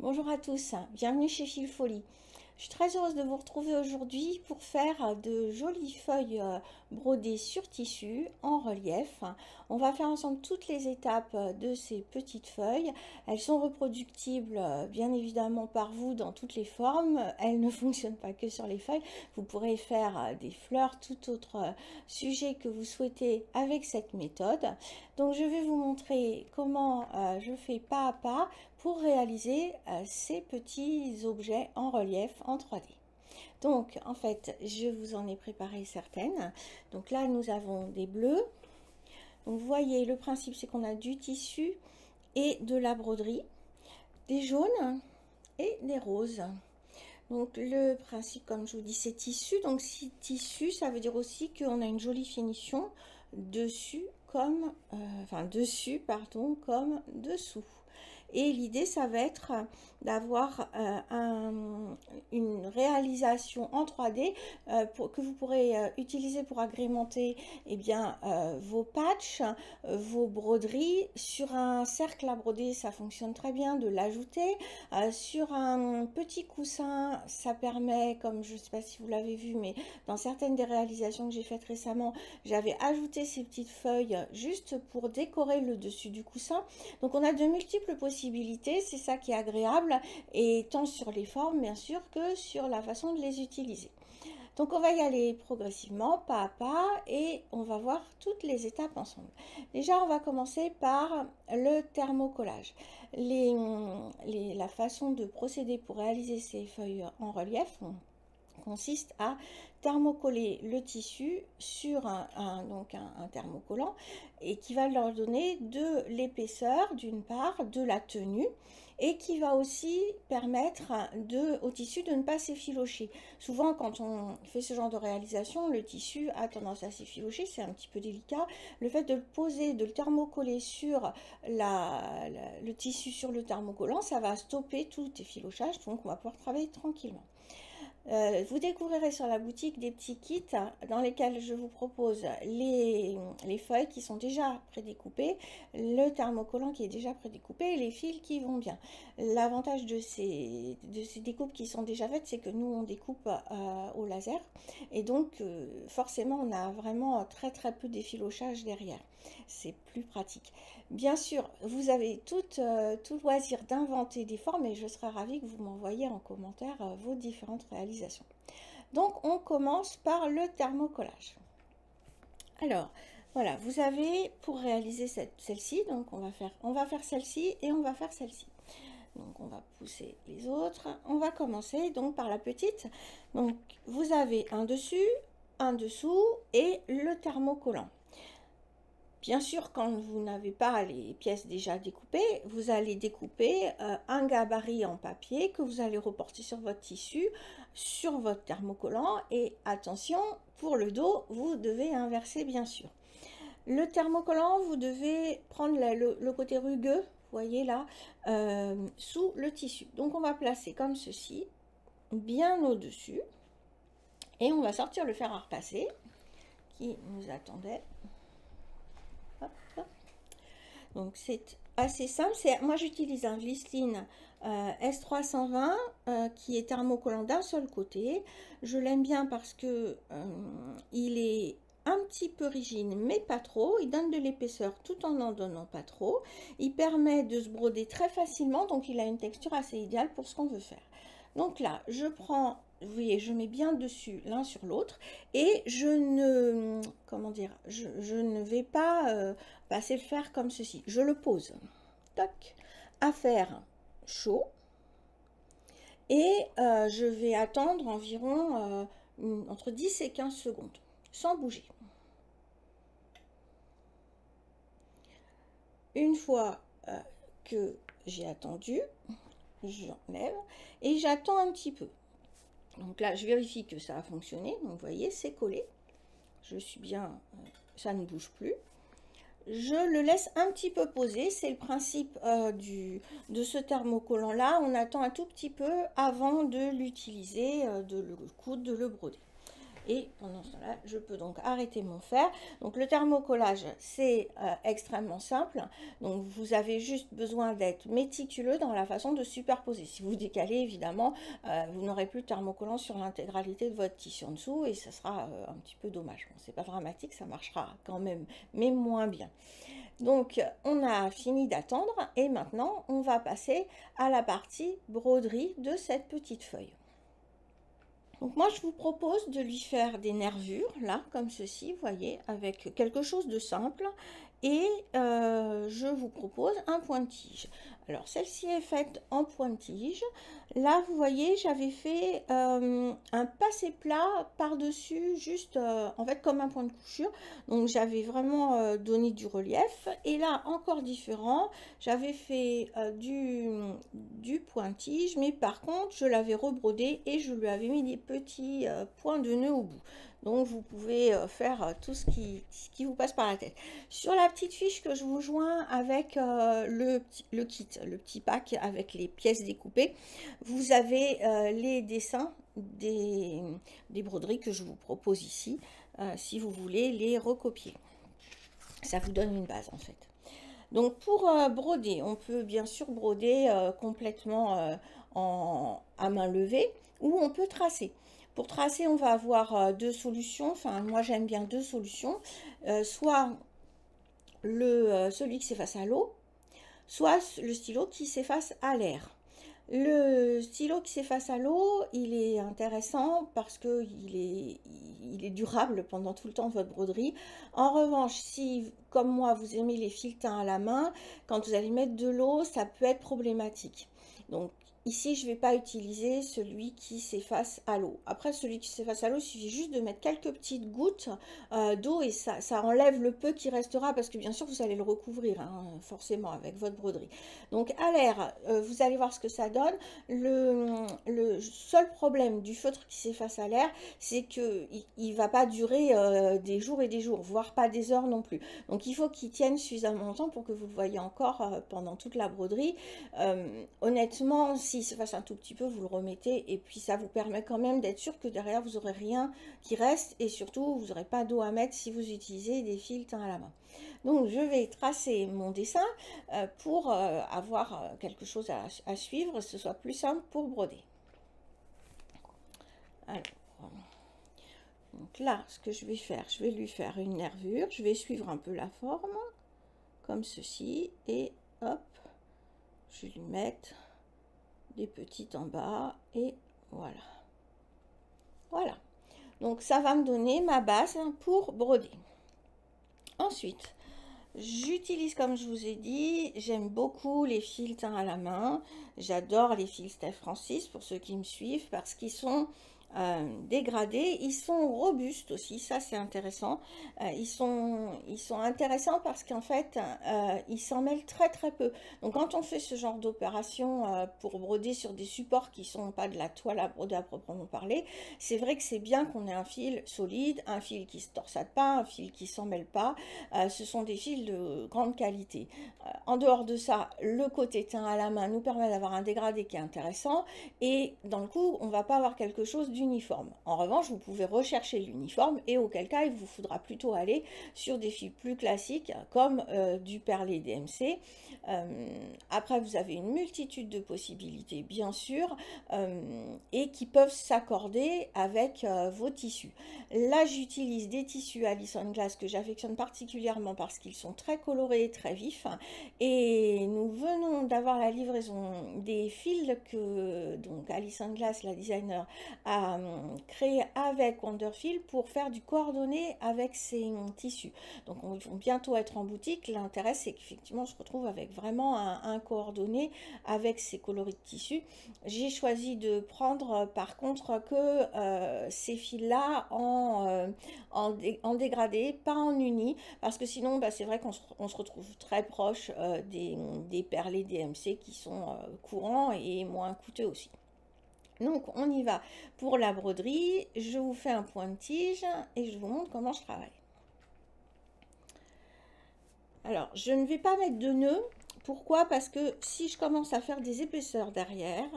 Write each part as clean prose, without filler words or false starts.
Bonjour à tous, bienvenue chez Fil Folie. Je suis très heureuse de vous retrouver aujourd'hui pour faire de jolies feuilles brodées sur tissu en relief. On va faire ensemble toutes les étapes de ces petites feuilles. Elles sont reproductibles bien évidemment par vous dans toutes les formes. Elles ne fonctionnent pas que sur les feuilles. Vous pourrez faire des fleurs, tout autre sujet que vous souhaitez avec cette méthode. Donc je vais vous montrer comment je fais pas à pas pour réaliser ces petits objets en relief en 3D. Donc en fait je vous en ai préparé certaines. Donc là nous avons des bleus. Donc vous voyez, le principe c'est qu'on a du tissu et de la broderie, des jaunes et des roses. Donc le principe, comme je vous dis, c'est tissu. Donc si tissu, ça veut dire aussi qu'on a une jolie finition dessus comme dessus pardon comme dessous. Et l'idée, ça va être d'avoir une réalisation en 3D que vous pourrez utiliser pour agrémenter vos patchs, vos broderies. Sur un cercle à broder, ça fonctionne très bien de l'ajouter. Sur un petit coussin, ça permet, comme je ne sais pas si vous l'avez vu, mais dans certaines des réalisations que j'ai faites récemment, j'avais ajouté ces petites feuilles juste pour décorer le dessus du coussin. Donc on a de multiples possibilités, c'est ça qui est agréable, et tant sur les formes bien sûr que sur la façon de les utiliser. Donc on va y aller progressivement, pas à pas, et on va voir toutes les étapes ensemble. Déjà, on va commencer par le thermocollage. La façon de procéder pour réaliser ces feuilles en relief consiste à thermocoller le tissu sur un thermocollant, et qui va leur donner de l'épaisseur d'une part, de la tenue, et qui va aussi permettre au tissu de ne pas s'effilocher. Souvent quand on fait ce genre de réalisation, le tissu a tendance à s'effilocher, c'est un petit peu délicat. Le fait de le poser, de le thermocoller sur le tissu sur le thermocollant, ça va stopper tout effilochage, donc on va pouvoir travailler tranquillement. Vous découvrirez sur la boutique des petits kits dans lesquels je vous propose les feuilles qui sont déjà prédécoupées, le thermocollant qui est déjà prédécoupé et les fils qui vont bien. L'avantage de ces découpes qui sont déjà faites, c'est que nous on découpe au laser, et donc forcément on a vraiment très peu d'effilochage derrière. C'est plus pratique. Bien sûr, vous avez tout loisir d'inventer des formes, et je serai ravie que vous m'envoyiez en commentaire vos différentes réalisations. Donc on commence par le thermocollage. Alors voilà, vous avez pour réaliser celle-ci, donc on va faire celle-ci et on va faire celle-ci. Donc on va pousser les autres. On va commencer donc par la petite. Donc vous avez un dessus, un dessous et le thermocollant. Bien sûr, quand vous n'avez pas les pièces déjà découpées, vous allez découper un gabarit en papier que vous allez reporter sur votre tissu, sur votre thermocollant. Et attention, pour le dos, vous devez inverser bien sûr. Le thermocollant, vous devez prendre le côté rugueux, vous voyez là, sous le tissu. Donc on va placer comme ceci, bien au-dessus. Et on va sortir le fer à repasser qui nous attendait. Hop. Donc c'est assez simple. Moi j'utilise un Vlissline S320 qui est thermocollant d'un seul côté. Je l'aime bien parce que il est un petit peu rigide mais pas trop. Il donne de l'épaisseur tout en n'en donnant pas trop. Il permet de se broder très facilement, donc il a une texture assez idéale pour ce qu'on veut faire. Donc là je prends, vous voyez, je mets bien dessus l'un sur l'autre, et je ne, comment dire, je ne vais pas passer le fer comme ceci. Je le pose, toc, à fer chaud, et je vais attendre environ entre 10 et 15 secondes, sans bouger. Une fois que j'ai attendu, j'enlève et j'attends un petit peu. Donc là, je vérifie que ça a fonctionné. Donc, vous voyez, c'est collé. Je suis bien, ça ne bouge plus. Je le laisse un petit peu poser. C'est le principe de ce thermocollant là. On attend un tout petit peu avant de l'utiliser, de le coudre, de le broder. et pendant ce temps-là, je peux donc arrêter mon fer. Donc le thermocollage, c'est extrêmement simple. Donc vous avez juste besoin d'être méticuleux dans la façon de superposer. Si vous décalez, évidemment, vous n'aurez plus de thermocollant sur l'intégralité de votre tissu en dessous et ça sera un petit peu dommage. Bon, c'est pas dramatique, ça marchera quand même, mais moins bien. Donc on a fini d'attendre et maintenant on va passer à la partie broderie de cette petite feuille. Donc moi je vous propose de lui faire des nervures là comme ceci, vous voyez, avec quelque chose de simple, et je vous propose un point-tige. Alors celle-ci est faite en point-tige. Là vous voyez, j'avais fait un passé plat par-dessus, juste en fait comme un point de couture. Donc j'avais vraiment donné du relief, et là encore différent, j'avais fait du point-tige, mais par contre je l'avais rebrodé et je lui avais mis des petits points de nœud au bout. Donc vous pouvez faire tout ce qui vous passe par la tête. Sur la petite fiche que je vous joins avec le kit, le petit pack avec les pièces découpées, vous avez les dessins des broderies que je vous propose ici, si vous voulez les recopier. Ça vous donne une base en fait. Donc pour broder, on peut bien sûr broder complètement à main levée, ou on peut tracer. Pour tracer, on va avoir deux solutions. Enfin, moi j'aime bien deux solutions. Soit celui qui s'efface à l'eau, soit le stylo qui s'efface à l'air. Le stylo qui s'efface à l'eau, il est intéressant parce qu'il est durable pendant tout le temps de votre broderie. En revanche, si, comme moi, vous aimez les fils teints à la main, quand vous allez mettre de l'eau, ça peut être problématique. Donc, ici, je ne vais pas utiliser celui qui s'efface à l'eau. Après, celui qui s'efface à l'eau, il suffit juste de mettre quelques petites gouttes d'eau et ça enlève le peu qui restera, parce que bien sûr, vous allez le recouvrir, hein, forcément, avec votre broderie. Donc, à l'air, vous allez voir ce que ça donne. Le seul problème du feutre qui s'efface à l'air, c'est qu'il ne va pas durer des jours et des jours, voire pas des heures non plus. Donc, il faut qu'il tienne suffisamment longtemps pour que vous le voyez encore pendant toute la broderie. Honnêtement, s'il se fasse un tout petit peu, vous le remettez, et puis ça vous permet quand même d'être sûr que derrière vous n'aurez rien qui reste, et surtout vous n'aurez pas d'eau à mettre si vous utilisez des fils teints à la main. Donc je vais tracer mon dessin pour avoir quelque chose à suivre, ce soit plus simple pour broder. Alors, donc là, ce que je vais faire, je vais lui faire une nervure, je vais suivre un peu la forme, comme ceci, et hop, je vais lui mettre des petites en bas, et voilà. Voilà. Donc ça va me donner ma base pour broder. Ensuite, j'utilise, comme je vous ai dit, j'aime beaucoup les fils teints à la main. J'adore les fils Steph Francis, pour ceux qui me suivent, parce qu'ils sont dégradés, ils sont robustes aussi, ça c'est intéressant. Ils sont intéressants parce qu'en fait ils s'en mêlent très très peu. Donc quand on fait ce genre d'opération pour broder sur des supports qui sont pas de la toile à broder à proprement parler, c'est vrai que c'est bien qu'on ait un fil solide, un fil qui se torsade pas, un fil qui s'en mêle pas. Ce sont des fils de grande qualité. En dehors de ça, le côté teint à la main nous permet d'avoir un dégradé qui est intéressant, et dans le coup on va pas avoir quelque chose uniforme. En revanche, vous pouvez rechercher l'uniforme, et auquel cas il vous faudra plutôt aller sur des fils plus classiques comme du perlé DMC. Après, vous avez une multitude de possibilités bien sûr, et qui peuvent s'accorder avec vos tissus. Là, j'utilise des tissus Alison Glass que j'affectionne particulièrement parce qu'ils sont très colorés et très vifs, et nous venons d'avoir la livraison des fils que donc Alison Glass, la designer, a créé avec Wonderfil pour faire du coordonné avec ces tissus. Donc ils vont bientôt être en boutique. L'intérêt, c'est qu'effectivement je retrouve avec vraiment un coordonné avec ces coloris de tissu. J'ai choisi de prendre par contre que ces fils là en dégradé, pas en uni, parce que sinon c'est vrai qu'on se retrouve très proche des perlés DMC qui sont courants et moins coûteux aussi. Donc on y va pour la broderie. Je vous fais un point de tige et je vous montre comment je travaille. Alors je ne vais pas mettre de nœud. Pourquoi? Parce que si je commence à faire des épaisseurs derrière,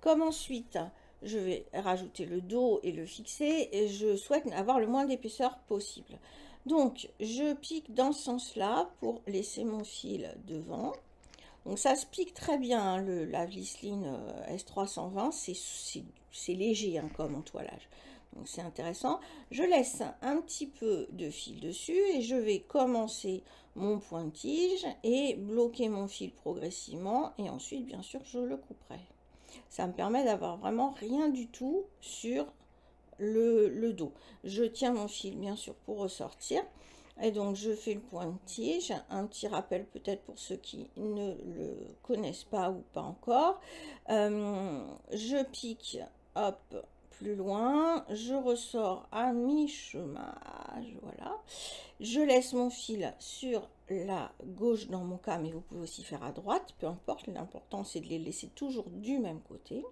comme ensuite je vais rajouter le dos et le fixer, et je souhaite avoir le moins d'épaisseur possible. Donc, je pique dans ce sens-là pour laisser mon fil devant. Donc, ça se pique très bien, hein, la Vlisseline S320, c'est léger hein, comme entoilage. Donc, c'est intéressant. Je laisse un petit peu de fil dessus et je vais commencer mon point de tige et bloquer mon fil progressivement. Et ensuite, bien sûr, je le couperai. Ça me permet d'avoir vraiment rien du tout sur le dos. Je tiens mon fil bien sûr pour ressortir. Et donc je fais le point de tige, un petit rappel peut-être pour ceux qui ne le connaissent pas ou pas encore. Je pique, hop, plus loin, je ressors à mi-chemin, voilà. Je laisse mon fil sur la gauche dans mon cas, mais vous pouvez aussi faire à droite, peu importe, l'important c'est de les laisser toujours du même côté.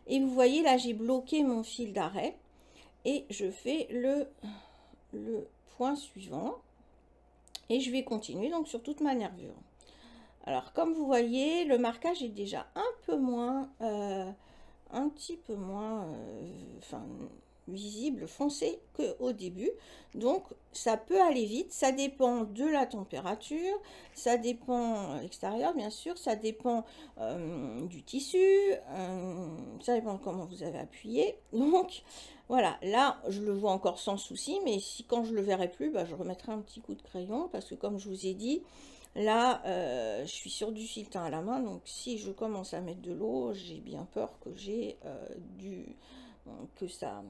Et vous voyez là, j'ai bloqué mon fil d'arrêt et je fais le point suivant et je vais continuer donc sur toute ma nervure. Alors comme vous voyez, le marquage est déjà un peu moins, un petit peu moins, visible, foncé qu'au début. Donc ça peut aller vite, ça dépend de la température, ça dépend extérieur bien sûr, ça dépend du tissu, ça dépend de comment vous avez appuyé. Donc voilà, là je le vois encore sans souci, mais si quand je le verrai plus, bah, je remettrai un petit coup de crayon parce que comme je vous ai dit, là je suis sur du fil teint à la main, donc si je commence à mettre de l'eau, j'ai bien peur que j'ai que ça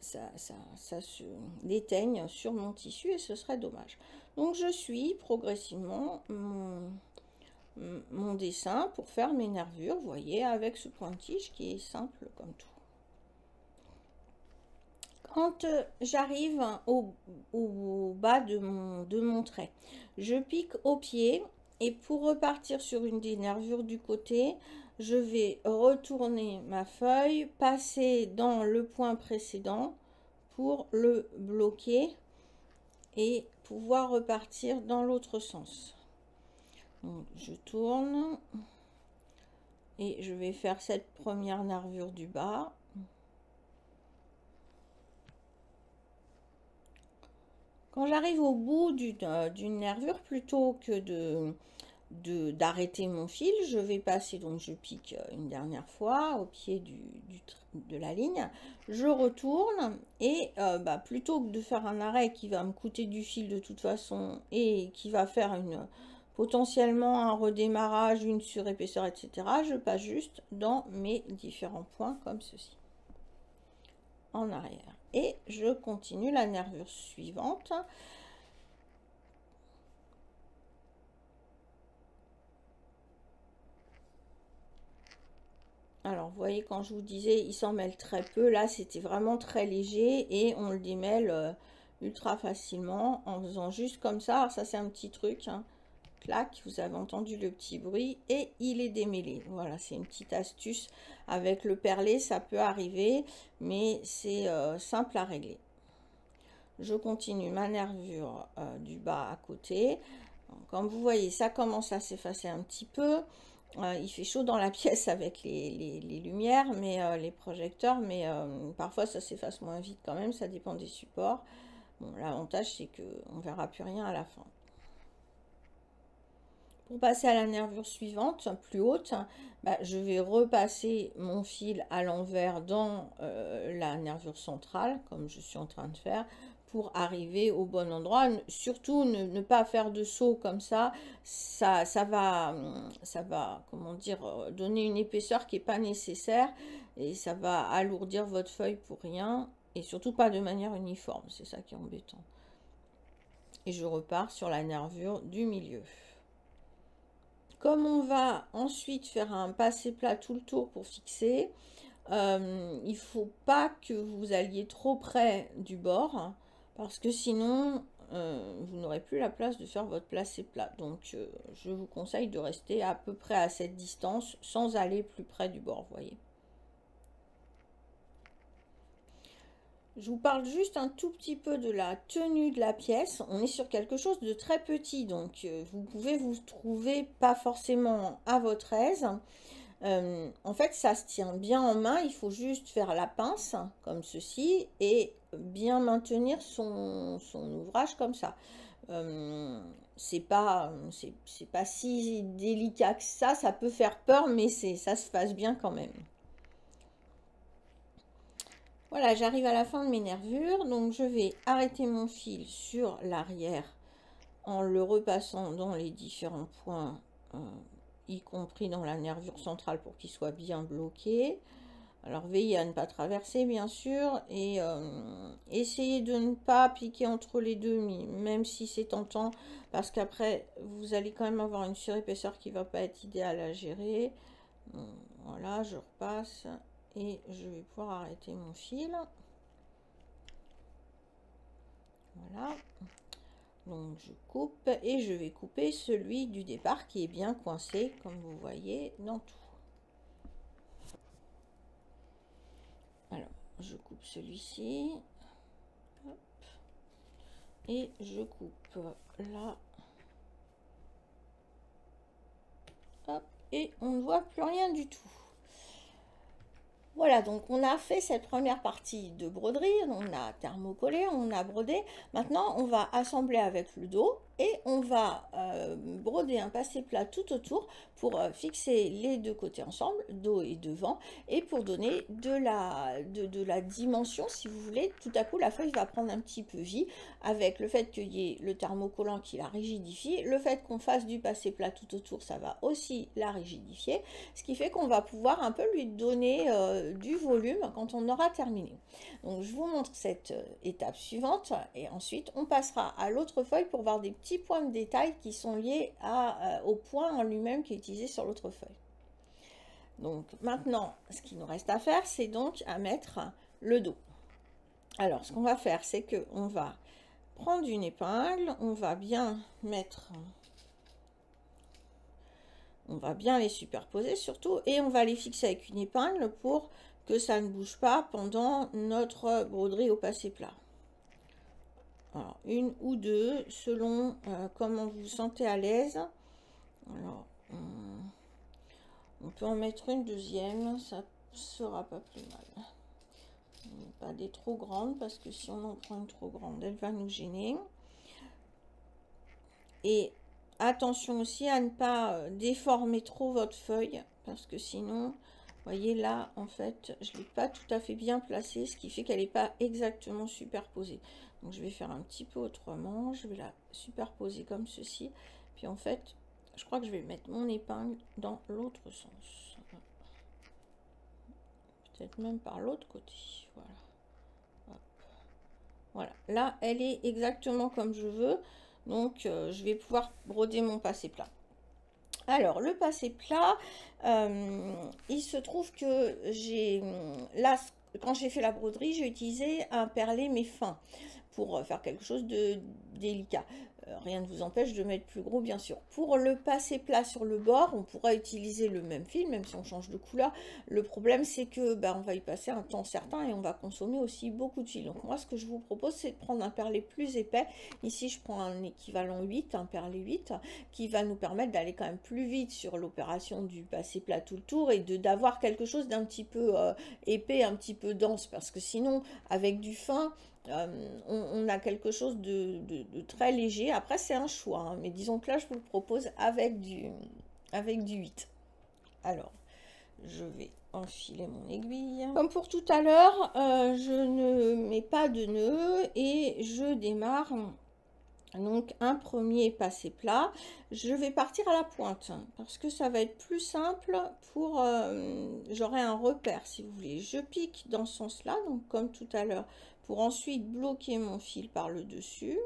se déteigne sur mon tissu et ce serait dommage. Donc je suis progressivement mon dessin pour faire mes nervures, vous voyez, avec ce point de tige qui est simple comme tout. Quand j'arrive au bas de mon trait, je pique au pied et pour repartir sur une des nervures du côté, je vais retourner ma feuille, passer dans le point précédent pour le bloquer et pouvoir repartir dans l'autre sens. Donc, je tourne et je vais faire cette première nervure du bas. Quand j'arrive au bout d'une nervure, plutôt que d'arrêter mon fil, je vais passer, donc je pique une dernière fois au pied de la ligne, je retourne et plutôt que de faire un arrêt qui va me coûter du fil de toute façon et qui va faire potentiellement un redémarrage, une surépaisseur, etc., je passe juste dans mes différents points comme ceci, en arrière. Et je continue la nervure suivante. Alors, vous voyez, quand je vous disais, il s'en mêle très peu. Là, c'était vraiment très léger et on le démêle ultra facilement en faisant juste comme ça. Alors, ça, c'est un petit truc, hein. Clac, vous avez entendu le petit bruit et il est démêlé. Voilà, c'est une petite astuce. Avec le perlé, ça peut arriver, mais c'est simple à régler. Je continue ma nervure du bas à côté. Comme vous voyez, ça commence à s'effacer un petit peu. Il fait chaud dans la pièce avec les lumières, mais les projecteurs, mais parfois ça s'efface moins vite quand même, ça dépend des supports. Bon, l'avantage c'est qu'on ne verra plus rien à la fin. Pour passer à la nervure suivante, plus haute, je vais repasser mon fil à l'envers dans la nervure centrale, comme je suis en train de faire, pour arriver au bon endroit. Surtout ne pas faire de saut comme ça, ça va, comment dire, donner une épaisseur qui n'est pas nécessaire et ça va alourdir votre feuille pour rien et surtout pas de manière uniforme, c'est ça qui est embêtant. Et je repars sur la nervure du milieu. Comme on va ensuite faire un passé plat tout le tour pour fixer, il ne faut pas que vous alliez trop près du bord parce que sinon vous n'aurez plus la place de faire votre placé plat. Donc je vous conseille de rester à peu près à cette distance sans aller plus près du bord, vous voyez. Je vous parle juste un tout petit peu de la tenue de la pièce. On est sur quelque chose de très petit, donc vous pouvez vous trouver pas forcément à votre aise. En fait, ça se tient bien en main, il faut juste faire la pince, comme ceci, et bien maintenir son ouvrage comme ça. Euh, c'est pas si délicat que ça peut faire peur, mais ça se passe bien quand même. Voilà, j'arrive à la fin de mes nervures, donc je vais arrêter mon fil sur l'arrière en le repassant dans les différents points, y compris dans la nervure centrale pour qu'il soit bien bloqué. Alors veillez à ne pas traverser bien sûr et essayez de ne pas piquer entre les deux, même si c'est tentant, parce qu'après vous allez quand même avoir une surépaisseur qui va pas être idéale à gérer. Voilà, je repasse et je vais pouvoir arrêter mon fil. Voilà. Donc je coupe et je vais couper celui du départ qui est bien coincé, comme vous voyez, dans tout. Alors, je coupe celui-ci. Et je coupe là. Hop, et on ne voit plus rien du tout. Voilà, donc on a fait cette première partie de broderie, on a thermocollé, on a brodé. Maintenant, on va assembler avec le dos et on va broder un passé plat tout autour pour fixer les deux côtés ensemble, dos et devant, et pour donner de la dimension, si vous voulez. Tout à coup, la feuille va prendre un petit peu vie avec le fait qu'il y ait le thermocollant qui la rigidifie. Le fait qu'on fasse du passé plat tout autour, ça va aussi la rigidifier, ce qui fait qu'on va pouvoir un peu lui donner du volume quand on aura terminé. Donc je vous montre cette étape suivante et ensuite on passera à l'autre feuille pour voir des petits points de détail qui sont liés au point en lui-même qui est utilisé sur l'autre feuille. Donc maintenant, ce qui nous reste à faire, c'est donc à mettre le dos. Alors ce qu'on va faire, c'est que on va prendre une épingle, on va bien mettre... On va bien les superposer surtout et on va les fixer avec une épingle pour que ça ne bouge pas pendant notre broderie au passé plat. Alors, une ou deux selon comment vous vous sentez à l'aise. Alors, on peut en mettre une deuxième, ça sera pas plus mal. Pas des trop grandes parce que si on en prend une trop grande, elle va nous gêner. Et attention aussi à ne pas déformer trop votre feuille parce que sinon, vous voyez là, en fait, je ne l'ai pas tout à fait bien placée, ce qui fait qu'elle n'est pas exactement superposée. Donc je vais faire un petit peu autrement, je vais la superposer comme ceci. Puis en fait, je crois que je vais mettre mon épingle dans l'autre sens. Peut-être même par l'autre côté, voilà. Hop. Voilà, là, elle est exactement comme je veux. Donc, je vais pouvoir broder mon passé plat. Alors, le passé plat, il se trouve que là, quand j'ai fait la broderie, j'ai utilisé un perlé mais fin pour faire quelque chose de délicat. Rien ne vous empêche de mettre plus gros, bien sûr. Pour le passé plat sur le bord, on pourra utiliser le même fil, même si on change de couleur. Le problème, c'est que on va y passer un temps certain et on va consommer aussi beaucoup de fil. Donc moi, ce que je vous propose, c'est de prendre un perlé plus épais. Ici, je prends un équivalent 8, un perlé 8, qui va nous permettre d'aller quand même plus vite sur l'opération du passé plat tout le tour et d'avoir quelque chose d'un petit peu épais, un petit peu dense, parce que sinon, avec du fin, on a quelque chose de très léger. Après, c'est un choix, hein, mais disons que là, je vous le propose avec du 8. Alors, je vais enfiler mon aiguille. Comme pour tout à l'heure, je ne mets pas de nœud et je démarre donc un premier passé plat. Je vais partir à la pointe parce que ça va être plus simple pour j'aurai un repère si vous voulez. Je pique dans ce sens là, donc comme tout à l'heure, pour ensuite bloquer mon fil par le dessus.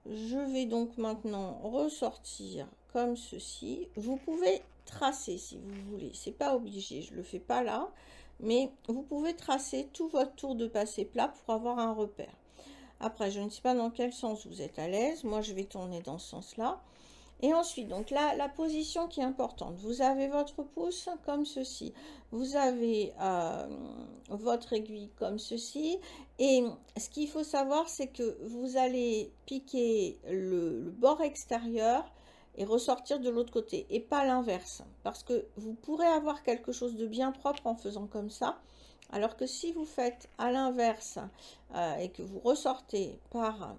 Je vais donc maintenant ressortir comme ceci. Vous pouvez tracer si vous voulez, c'est pas obligé, je le fais pas là, mais vous pouvez tracer tout votre tour de passé plat pour avoir un repère. Après, je ne sais pas dans quel sens vous êtes à l'aise. Moi, je vais tourner dans ce sens-là. Et ensuite, donc là, la position qui est importante. Vous avez votre pouce comme ceci. Vous avez votre aiguille comme ceci. Et ce qu'il faut savoir, c'est que vous allez piquer le bord extérieur et ressortir de l'autre côté, et pas l'inverse. Parce que vous pourrez avoir quelque chose de bien propre en faisant comme ça, alors que si vous faites à l'inverse et que vous ressortez par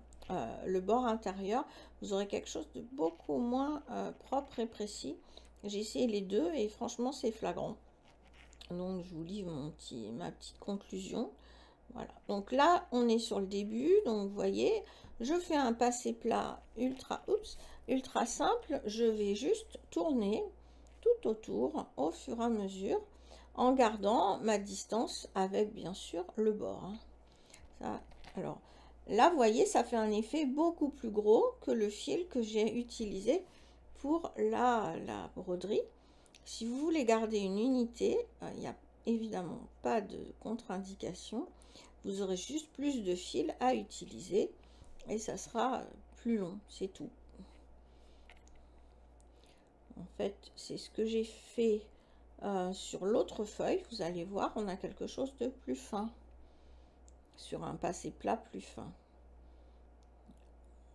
le bord intérieur, vous aurez quelque chose de beaucoup moins propre et précis. J'ai essayé les deux et franchement c'est flagrant. Donc je vous livre ma petite conclusion. Voilà, donc là on est sur le début, donc vous voyez, je fais un passé plat ultra simple, je vais juste tourner tout autour au fur et à mesure en gardant ma distance avec bien sûr le bord. Hein. Ça, alors là vous voyez, ça fait un effet beaucoup plus gros que le fil que j'ai utilisé pour la broderie. Si vous voulez garder une unité, il n'y a évidemment pas de contre-indication. Vous aurez juste plus de fil à utiliser et ça sera plus long, c'est tout. En fait, c'est ce que j'ai fait sur l'autre feuille. Vous allez voir, on a quelque chose de plus fin. Sur un passé plat plus fin.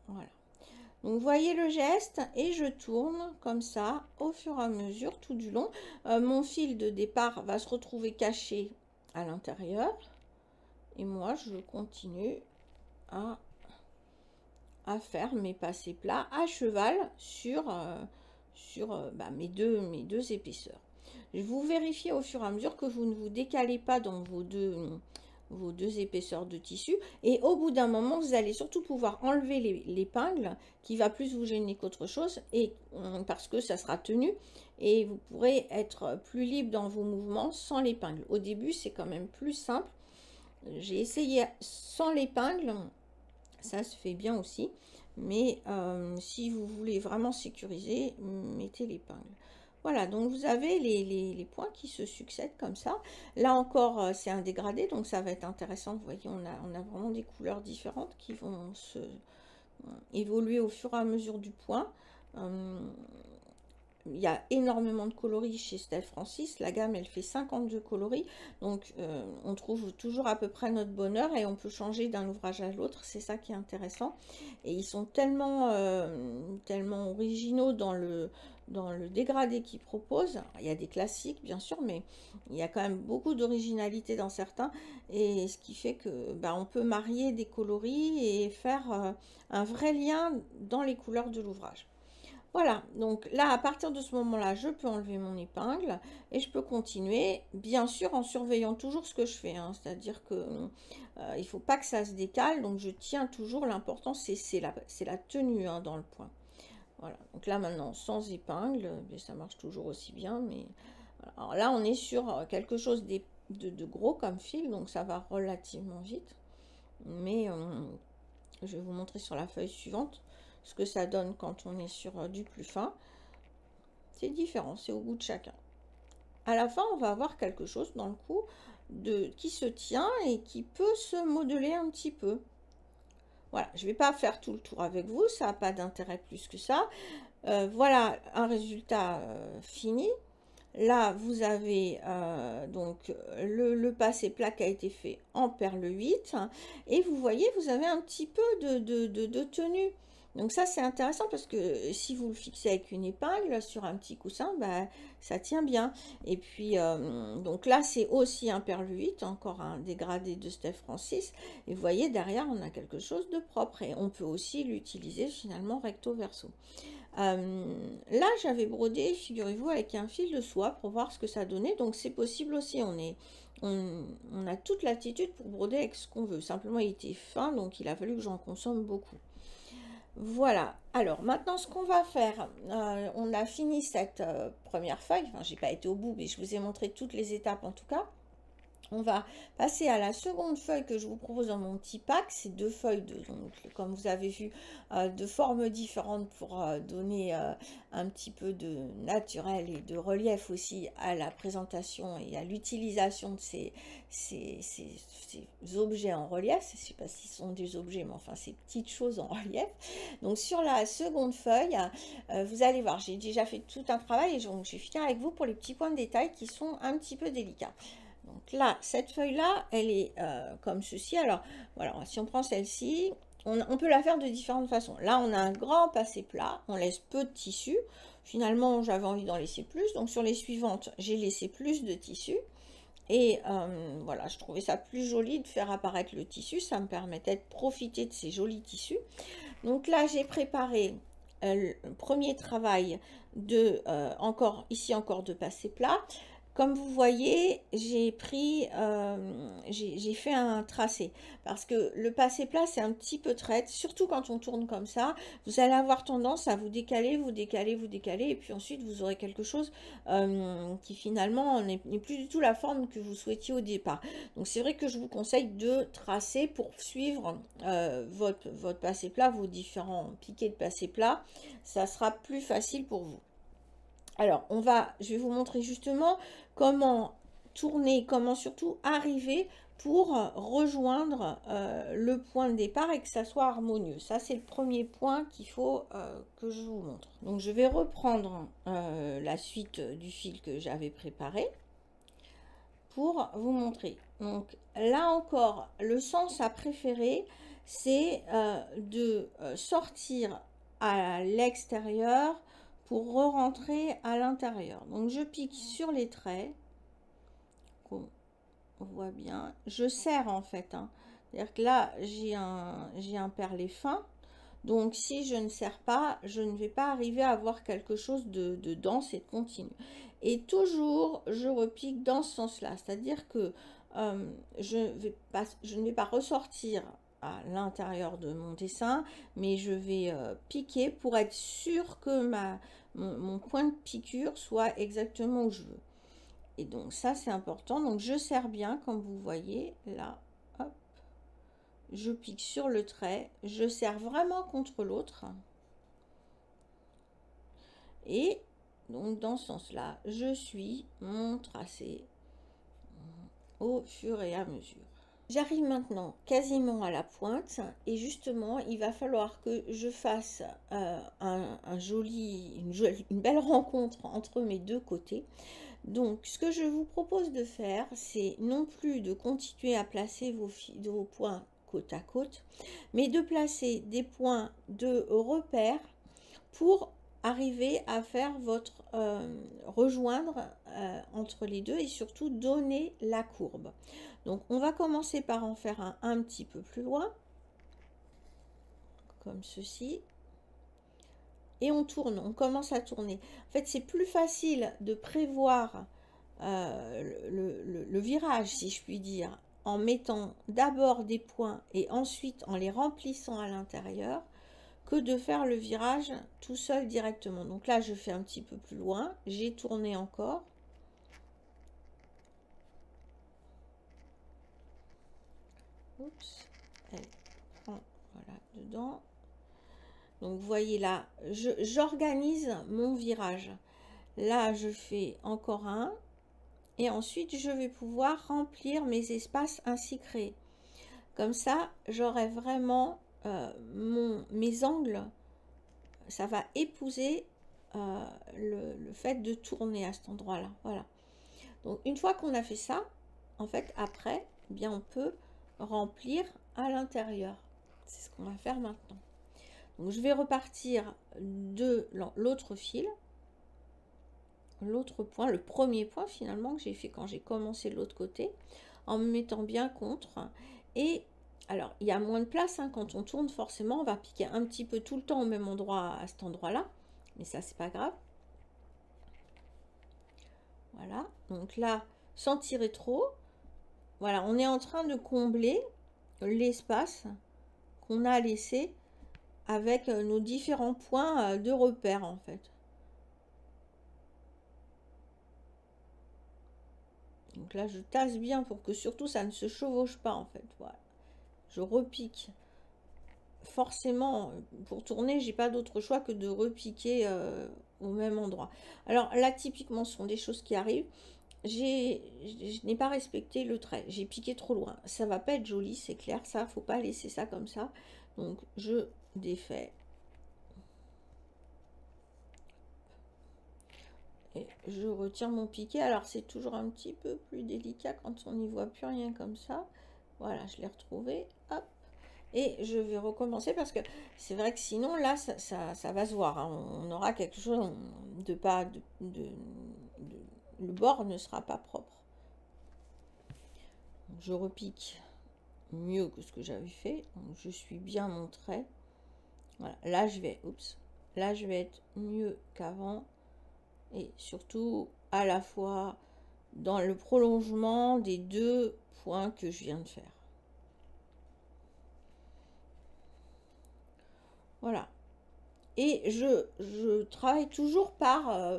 Voilà. Donc, vous voyez le geste et je tourne comme ça au fur et à mesure tout du long. Mon fil de départ va se retrouver caché à l'intérieur. Et moi, je continue à faire mes passés plats à cheval sur, mes deux épaisseurs. Vous vérifiez au fur et à mesure que vous ne vous décalez pas dans vos deux épaisseurs de tissu. Et au bout d'un moment, vous allez surtout pouvoir enlever l'épingle qui va plus vous gêner qu'autre chose et parce que ça sera tenu et vous pourrez être plus libre dans vos mouvements sans l'épingle. Au début, c'est quand même plus simple. J'ai essayé sans l'épingle, ça se fait bien aussi, mais si vous voulez vraiment sécuriser, mettez l'épingle. Voilà, donc vous avez les points qui se succèdent comme ça. Là encore, c'est un dégradé, donc ça va être intéressant. Vous voyez, on a vraiment des couleurs différentes qui vont évoluer au fur et à mesure du point. Il y a énormément de coloris chez Steph Francis. La gamme, elle fait 52 coloris. Donc, on trouve toujours à peu près notre bonheur et on peut changer d'un ouvrage à l'autre. C'est ça qui est intéressant. Et ils sont tellement originaux dans le dégradé qu'ils proposent. Il y a des classiques, bien sûr, mais il y a quand même beaucoup d'originalité dans certains. Et ce qui fait que on peut marier des coloris et faire un vrai lien dans les couleurs de l'ouvrage. Voilà, donc là, à partir de ce moment-là, je peux enlever mon épingle et je peux continuer, bien sûr, en surveillant toujours ce que je fais. Hein, c'est-à-dire que il ne faut pas que ça se décale, donc je tiens toujours. L'important, c'est la tenue hein, dans le point. Voilà, donc là, maintenant, sans épingle, ça marche toujours aussi bien. Mais voilà. Alors là, on est sur quelque chose de gros comme fil, donc ça va relativement vite. Mais je vais vous montrer sur la feuille suivante ce que ça donne quand on est sur du plus fin. C'est différent, c'est au goût de chacun. À la fin, on va avoir quelque chose dans le coup qui se tient et qui peut se modeler un petit peu. Voilà, je ne vais pas faire tout le tour avec vous, ça n'a pas d'intérêt plus que ça. Voilà un résultat fini. Là, vous avez donc le passé plat qui a été fait en perle 8. Et vous voyez, vous avez un petit peu de tenue. Donc ça, c'est intéressant parce que si vous le fixez avec une épingle sur un petit coussin, ça tient bien. Et puis, donc là, c'est aussi un perle 8, encore un dégradé de Steph Francis. Et vous voyez, derrière, on a quelque chose de propre. Et on peut aussi l'utiliser finalement recto verso. Là, j'avais brodé, figurez-vous, avec un fil de soie pour voir ce que ça donnait. Donc, c'est possible aussi. On a toute l'attitude pour broder avec ce qu'on veut. Simplement, il était fin, donc il a fallu que j'en consomme beaucoup. Voilà. Alors, maintenant, ce qu'on va faire, on a fini cette première feuille. Enfin, j'ai pas été au bout, mais je vous ai montré toutes les étapes en tout cas. On va passer à la seconde feuille que je vous propose dans mon petit pack. C'est deux feuilles, donc, comme vous avez vu, de formes différentes pour donner un petit peu de naturel et de relief aussi à la présentation et à l'utilisation de ces objets en relief. Je ne sais pas si ce sont des objets, mais enfin, ces petites choses en relief. Donc, sur la seconde feuille, vous allez voir, j'ai déjà fait tout un travail et donc, je vais finir avec vous pour les petits points de détail qui sont un petit peu délicats. Donc là, cette feuille-là, elle est comme ceci. Alors, voilà, si on prend celle-ci, on peut la faire de différentes façons. Là, on a un grand passé plat, on laisse peu de tissu. Finalement, j'avais envie d'en laisser plus, donc sur les suivantes, j'ai laissé plus de tissu. Et voilà, je trouvais ça plus joli de faire apparaître le tissu, ça me permettait de profiter de ces jolis tissus. Donc là, j'ai préparé le premier travail de, encore de passé plat. Comme vous voyez, j'ai fait un tracé parce que le passé plat, c'est un petit peu traite, surtout quand on tourne comme ça. Vous allez avoir tendance à vous décaler, et puis ensuite vous aurez quelque chose qui finalement n'est plus du tout la forme que vous souhaitiez au départ. Donc c'est vrai que je vous conseille de tracer pour suivre votre passé plat, vos différents piquets de passé plat. Ça sera plus facile pour vous. Alors, je vais vous montrer justement comment tourner, comment surtout arriver pour rejoindre le point de départ et que ça soit harmonieux. Ça, c'est le premier point qu'il faut que je vous montre. Donc, je vais reprendre la suite du fil que j'avais préparé pour vous montrer. Donc, là encore, le sens à préférer, c'est de sortir à l'extérieur pour re-rentrer à l'intérieur. Donc je pique sur les traits, on voit bien, je serre en fait, hein. C'est-à-dire que là j'ai un perlé fin, donc si je ne serre pas, je ne vais pas arriver à avoir quelque chose de dense et de continu. Et toujours je repique dans ce sens-là, c'est-à-dire que je ne vais pas ressortir à l'intérieur de mon dessin, mais je vais piquer pour être sûr que mon point de piqûre soit exactement où je veux. Et donc ça c'est important, donc je serre bien comme vous voyez là, hop, je pique sur le trait, je serre vraiment contre l'autre, et donc dans ce sens là je suis mon tracé au fur et à mesure. J'arrive maintenant quasiment à la pointe et justement il va falloir que je fasse une belle rencontre entre mes deux côtés. Donc ce que je vous propose de faire, c'est non plus de continuer à placer vos points côte à côte, mais de placer des points de repère pour arriver à faire votre rejoindre entre les deux et surtout donner la courbe. Donc on va commencer par en faire un petit peu plus loin, comme ceci, et on tourne, on commence à tourner. En fait c'est plus facile de prévoir le virage, si je puis dire, en mettant d'abord des points et ensuite en les remplissant à l'intérieur, que de faire le virage tout seul directement. Donc là je fais un petit peu plus loin, j'ai tourné encore, oups, elle prend, voilà, dedans. Donc vous voyez là, j'organise mon virage. Là je fais encore un, et ensuite je vais pouvoir remplir mes espaces ainsi créés. Comme ça j'aurai vraiment mes angles, ça va épouser le fait de tourner à cet endroit là, voilà. Donc une fois qu'on a fait ça, en fait après eh bien on peut remplir à l'intérieur. C'est ce qu'on va faire maintenant. Donc je vais repartir de l'autre fil, l'autre point, le premier point finalement que j'ai fait quand j'ai commencé de l'autre côté, en me mettant bien contre. Et alors il y a moins de place, hein, quand on tourne, forcément on va piquer un petit peu tout le temps au même endroit, à cet endroit là, mais ça c'est pas grave. Voilà, donc là sans tirer trop, voilà, on est en train de combler l'espace qu'on a laissé avec nos différents points de repère en fait. Donc là je tasse bien pour que surtout ça ne se chevauche pas en fait. Voilà, je repique. Forcément pour tourner j'ai pas d'autre choix que de repiquer au même endroit. Alors là typiquement ce sont des choses qui arrivent. Je n'ai pas respecté le trait, j'ai piqué trop loin, ça va pas être joli, c'est clair, ça faut pas laisser ça comme ça. Donc je défais et je retire mon piqué. Alors c'est toujours un petit peu plus délicat quand on n'y voit plus rien comme ça. Voilà, je l'ai retrouvé, hop, Et je vais recommencer parce que c'est vrai que sinon, là, ça va se voir, hein. On aura quelque chose de pas... le bord ne sera pas propre. Donc, je repique mieux que ce que j'avais fait. Donc, je suis bien mon trait. Voilà. Là, je vais... Oups. Là, je vais être mieux qu'avant. Et surtout, à la fois, dans le prolongement des deux points que je viens de faire. Voilà. Et je travaille toujours par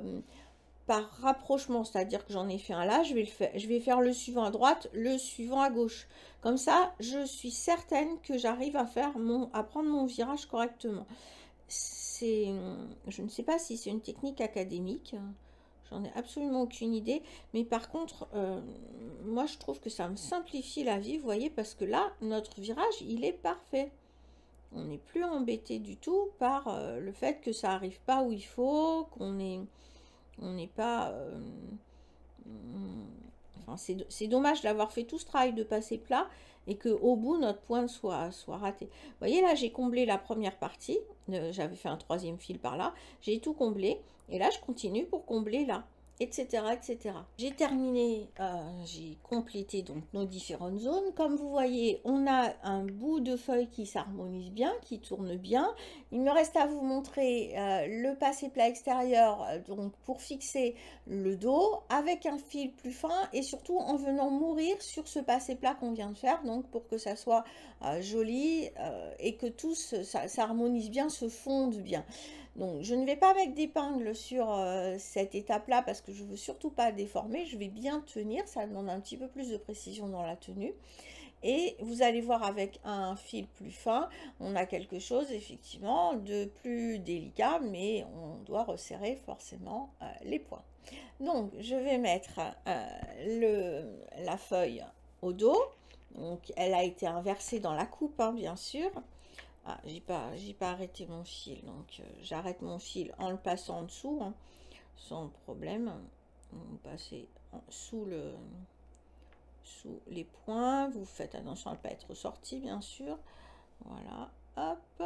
rapprochement, c'est-à-dire que j'en ai fait un là, je vais faire le suivant à droite, le suivant à gauche. Comme ça, je suis certaine que j'arrive à prendre mon virage correctement. Je ne sais pas si c'est une technique académique, j'en ai absolument aucune idée, mais par contre, moi je trouve que ça me simplifie la vie, vous voyez, parce que là, notre virage, il est parfait. On n'est plus embêté du tout par le fait que ça arrive pas où il faut, on n'est pas... enfin, c'est dommage d'avoir fait tout ce travail de passer plat et qu'au bout, notre pointe soit raté. Vous voyez, là, j'ai comblé la première partie. J'avais fait un troisième fil par là. J'ai tout comblé. Et là, je continue pour combler là, etc., etc. J'ai terminé, j'ai complété donc nos différentes zones. Comme vous voyez, on a un bout de feuille qui s'harmonise bien, qui tourne bien. Il me reste à vous montrer le passé plat extérieur, donc pour fixer le dos avec un fil plus fin et surtout en venant mourir sur ce passé plat qu'on vient de faire, donc pour que ça soit joli et que tout s'harmonise bien, se fonde bien. Donc je ne vais pas mettre d'épingle sur cette étape-là parce que je ne veux surtout pas déformer. Je vais bien tenir, ça demande un petit peu plus de précision dans la tenue. Et vous allez voir avec un fil plus fin, on a quelque chose effectivement de plus délicat, mais on doit resserrer forcément les points. Donc je vais mettre la feuille au dos. Donc elle a été inversée dans la coupe, hein, bien sûr. Ah, j'ai pas arrêté mon fil, donc j'arrête mon fil en le passant en dessous, hein, sans problème. Vous passez sous les points, vous faites attention à ne pas être sorti, bien sûr. Voilà, hop.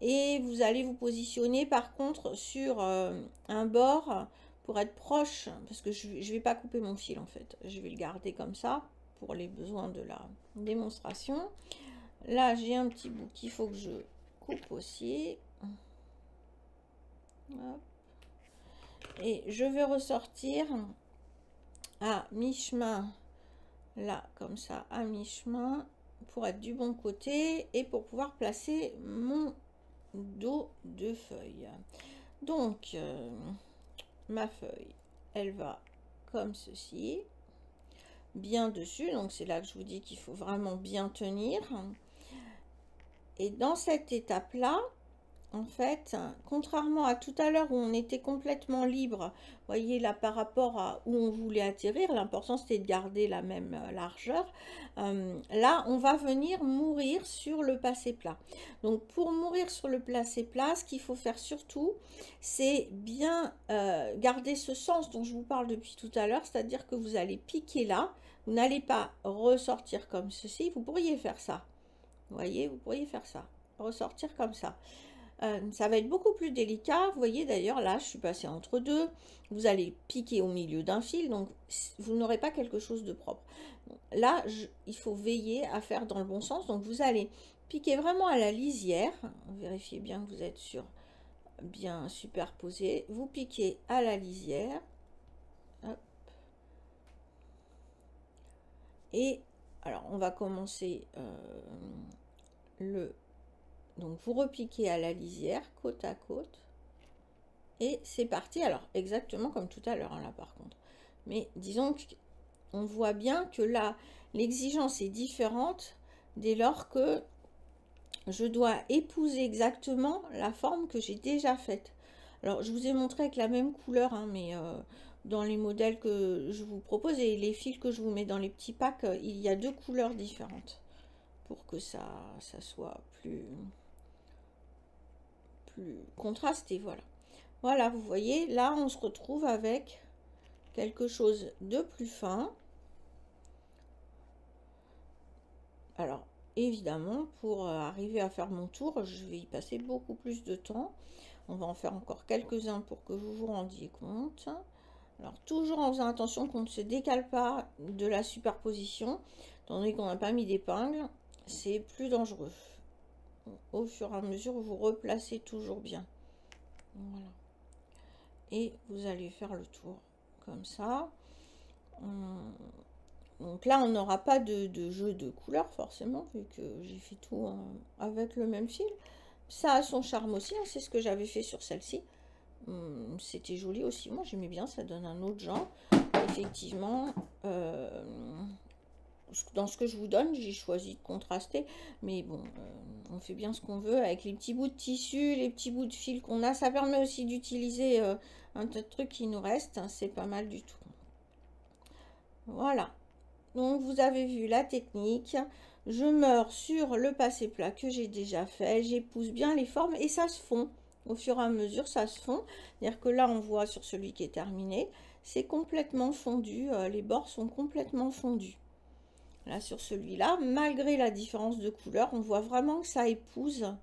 Et vous allez vous positionner par contre sur un bord pour être proche, parce que je ne vais pas couper mon fil en fait. Je vais le garder comme ça pour les besoins de la démonstration. Là, j'ai un petit bout qu'il faut que je coupe aussi. Hop. Et je vais ressortir à mi-chemin, là, comme ça, à mi-chemin, pour être du bon côté et pour pouvoir placer mon dos de feuille. Donc, ma feuille, elle va comme ceci, bien dessus. Donc, c'est là que je vous dis qu'il faut vraiment bien tenir. Et dans cette étape-là, en fait, contrairement à tout à l'heure où on était complètement libre, voyez là par rapport à où on voulait atterrir, l'important c'était de garder la même largeur. Là, on va venir mourir sur le passé plat. Donc pour mourir sur le passé plat, ce qu'il faut faire surtout, c'est bien garder ce sens dont je vous parle depuis tout à l'heure, c'est-à-dire que vous allez piquer là, vous n'allez pas ressortir comme ceci, vous pourriez faire ça. Vous voyez, vous pourriez faire ça, ressortir comme ça. Ça va être beaucoup plus délicat. Vous voyez d'ailleurs, là, je suis passée entre deux. Vous allez piquer au milieu d'un fil, donc vous n'aurez pas quelque chose de propre. Là, il faut veiller à faire dans le bon sens. Donc vous allez piquer vraiment à la lisière. Vérifiez bien que vous êtes sur bien superposé. Vous piquez à la lisière. Hop. Et alors, on va commencer donc vous repiquez à la lisière, côte à côte. Et c'est parti. Alors, exactement comme tout à l'heure, hein, là par contre. Mais disons qu'on voit bien que là, l'exigence est différente dès lors que je dois épouser exactement la forme que j'ai déjà faite. Alors, je vous ai montré avec la même couleur, hein, mais dans les modèles que je vous propose et les fils que je vous mets dans les petits packs, il y a deux couleurs différentes pour que ça soit plus contrasté. Voilà. Voilà, vous voyez, là, on se retrouve avec quelque chose de plus fin. Alors, évidemment, pour arriver à faire mon tour, je vais y passer beaucoup plus de temps. On va en faire encore quelques-uns pour que vous vous rendiez compte. Alors, toujours en faisant attention qu'on ne se décale pas de la superposition, étant donné qu'on n'a pas mis d'épingle, c'est plus dangereux. Au fur et à mesure, vous replacez toujours bien. Voilà. Et vous allez faire le tour comme ça. Donc là, on n'aura pas de jeu de couleurs forcément, vu que j'ai fait tout avec le même fil. Ça a son charme aussi, hein, c'est ce que j'avais fait sur celle-ci. C'était joli aussi, moi j'aimais bien, ça donne un autre genre. Effectivement, dans ce que je vous donne, j'ai choisi de contraster, mais bon, on fait bien ce qu'on veut avec les petits bouts de tissu, les petits bouts de fil qu'on a. Ça permet aussi d'utiliser un tas de trucs qui nous restent, hein, c'est pas mal du tout. Voilà, donc vous avez vu la technique. Je meurs sur le passé plat que j'ai déjà fait, j'épouse bien les formes et ça se fond. Au fur et à mesure, ça se fond. C'est-à-dire que là, on voit sur celui qui est terminé, c'est complètement fondu, les bords sont complètement fondus. Là, sur celui-là, malgré la différence de couleur, on voit vraiment que ça épouse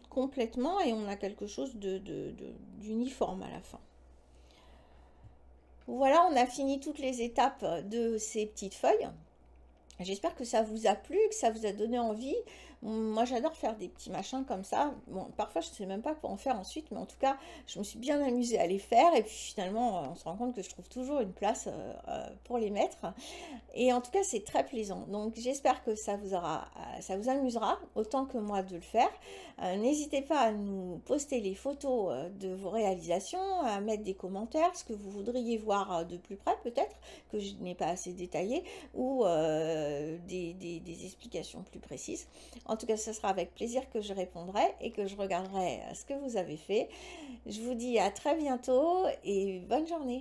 complètement et on a quelque chose d'uniforme à la fin. Voilà, on a fini toutes les étapes de ces petites feuilles. J'espère que ça vous a plu, que ça vous a donné envie. Moi, j'adore faire des petits machins comme ça. Bon, parfois, je ne sais même pas quoi en faire ensuite, mais en tout cas, je me suis bien amusée à les faire. Et puis, finalement, on se rend compte que je trouve toujours une place pour les mettre. Et en tout cas, c'est très plaisant. Donc, j'espère que ça vous amusera autant que moi de le faire. N'hésitez pas à nous poster les photos de vos réalisations, à mettre des commentaires, ce que vous voudriez voir de plus près peut-être, que je n'ai pas assez détaillé, ou des explications plus précises. En tout cas, ce sera avec plaisir que je répondrai et que je regarderai ce que vous avez fait. Je vous dis à très bientôt et bonne journée.